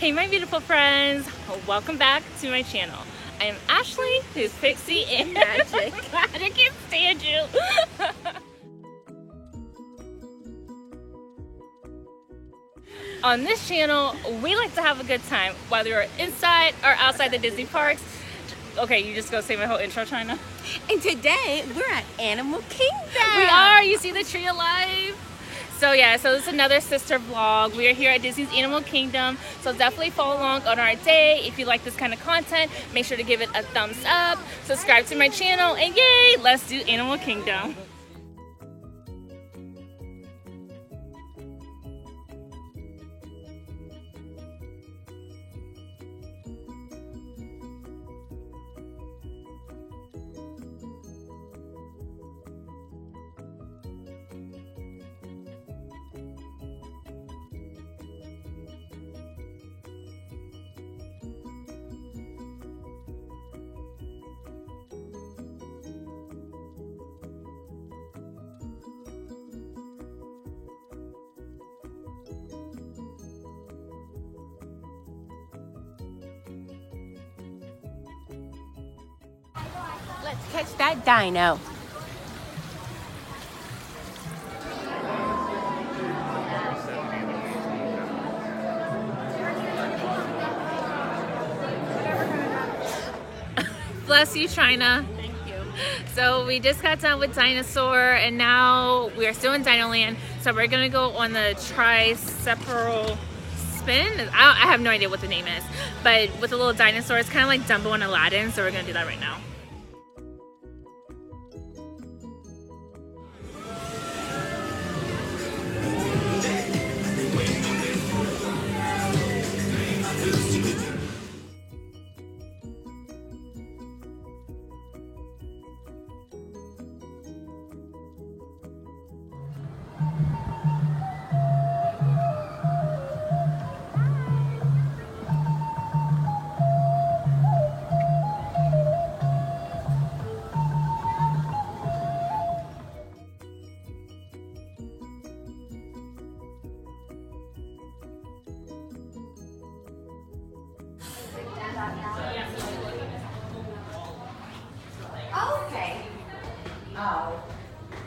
Hey my beautiful friends, welcome back to my channel. I am Ashley, who's Pixie and Magic. God, I can't stand you. On this channel, we like to have a good time, whether you're inside or outside the Disney parks. Okay, you just go say my whole intro, China. And today, we're at Animal Kingdom. We are, you see the tree of life? So yeah, so this is another sister vlog. We are here at Disney's Animal Kingdom. So definitely follow along on our day. If you like this kind of content, make sure to give it a thumbs up, subscribe to my channel, and yay, let's do Animal Kingdom. Let's catch that dino. Bless you, China. Thank you. So we just got done with Dinosaur and now we are still in Dinoland. So we're gonna go on the tricepral spin. I have no idea what the name is, but with a little dinosaur, it's kind of like Dumbo and Aladdin. So we're gonna do that right now.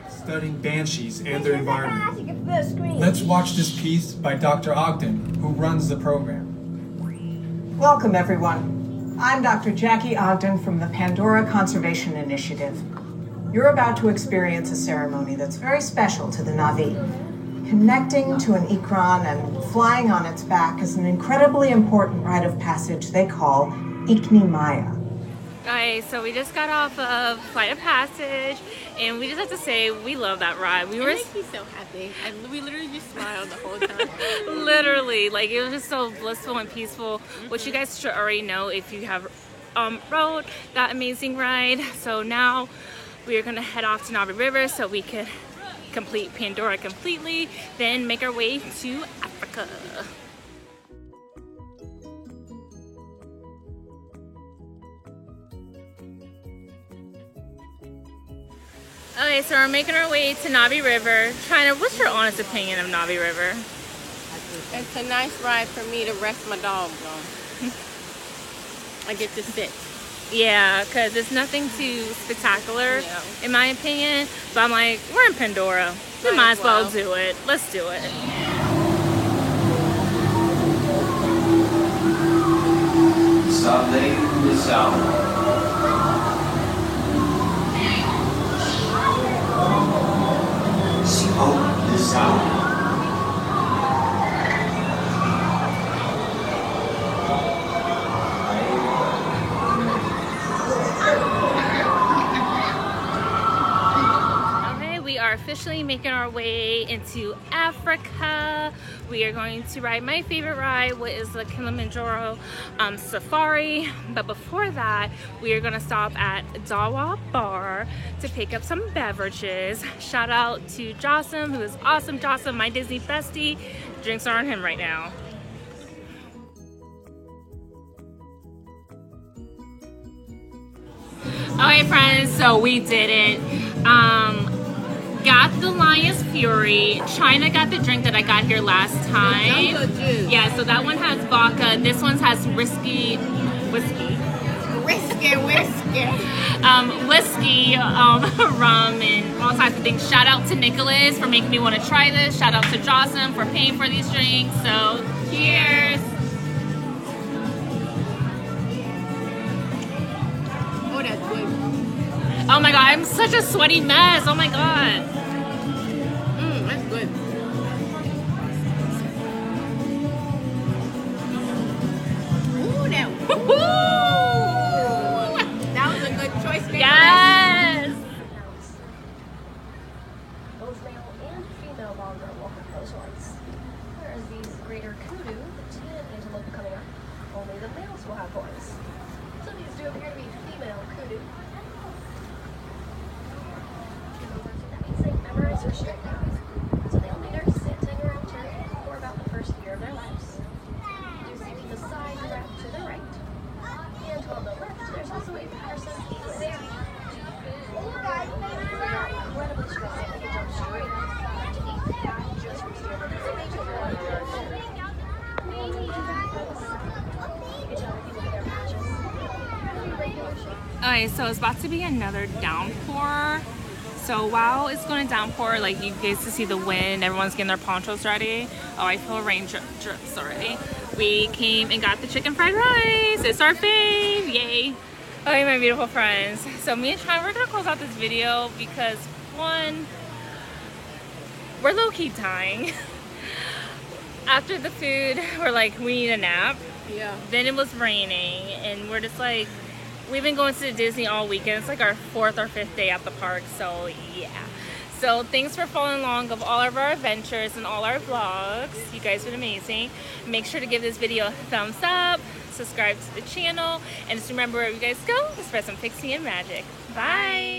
Studying banshees and their environment. Let's watch this piece by Dr. Ogden, who runs the program. Welcome, everyone. I'm Dr. Jackie Ogden from the Pandora Conservation Initiative. You're about to experience a ceremony that's very special to the Na'vi. Connecting to an Ikran and flying on its back is an incredibly important rite of passage they call Ikni Maya. Alright, so we just got off of Flight of Passage, and we just have to say we love that ride. We were It makes me so happy. We literally just smiled the whole time. literally, like it was just so blissful and peaceful, which you guys should already know if you have rode that amazing ride. So now we are gonna head off to Na'vi River so we could complete Pandora completely, then make our way to Africa. Okay, so we're making our way to Na'vi River. China, what's your honest opinion of Na'vi River? It's a nice ride for me to rest my dog on. I get to sit. Yeah, because it's nothing too spectacular, in my opinion. But I'm like, we're in Pandora. We might as well do it. Let's do it. Okay, we are officially making our way into Africa. We are going to ride my favorite ride, which is the Kilimanjaro Safari. But before that, we are gonna stop at Dawa Bar to pick up some beverages. Shout out to Jossam, who is awesome. Jossam, my Disney bestie. Drinks are on him right now. Okay, friends, so we did it. got the Lion's Fury. China got the drink that I got here last time. Yeah, so that one has vodka. This one has whiskey, rum, and all types of things. Shout out to Nicholas for making me want to try this. Shout out to Jocelyn for paying for these drinks. So, cheers. Oh, that's good. Oh my god, I'm such a sweaty mess. Oh my god. That's good. Ooh, that was a good choice. Yes. Both male and female bongo will have those ones. Whereas these greater kudu, the tan antelope coming up, only the males will have horns. So these do appear to be female kudu. That means they memorize their shit now. So they'll either sit and around turkey for about the first year of their lives. Do seeking the side wrap to the right. And on the left, there's also a Patterson eagle. They are incredibly strong. They can jump straight up to eat just from standing. So they just Alright, so it's about to be another downpour. So while it's going to downpour, like you guys can see the wind, everyone's getting their ponchos ready. Oh, I feel rain drips already. We came and got the chicken fried rice. It's our fave, yay. Okay, my beautiful friends. So me and Tron, we're gonna close out this video because one, we're low-key dying. After the food, we're like, we need a nap. Yeah. Then it was raining and we're just like, we've been going to Disney all weekend. It's like our 4th or 5th day at the park, so yeah. So thanks for following along of all of our adventures and all our vlogs. You guys have been amazing. Make sure to give this video a thumbs up, subscribe to the channel, and just remember wherever you guys go, spread some pixie and magic. Bye.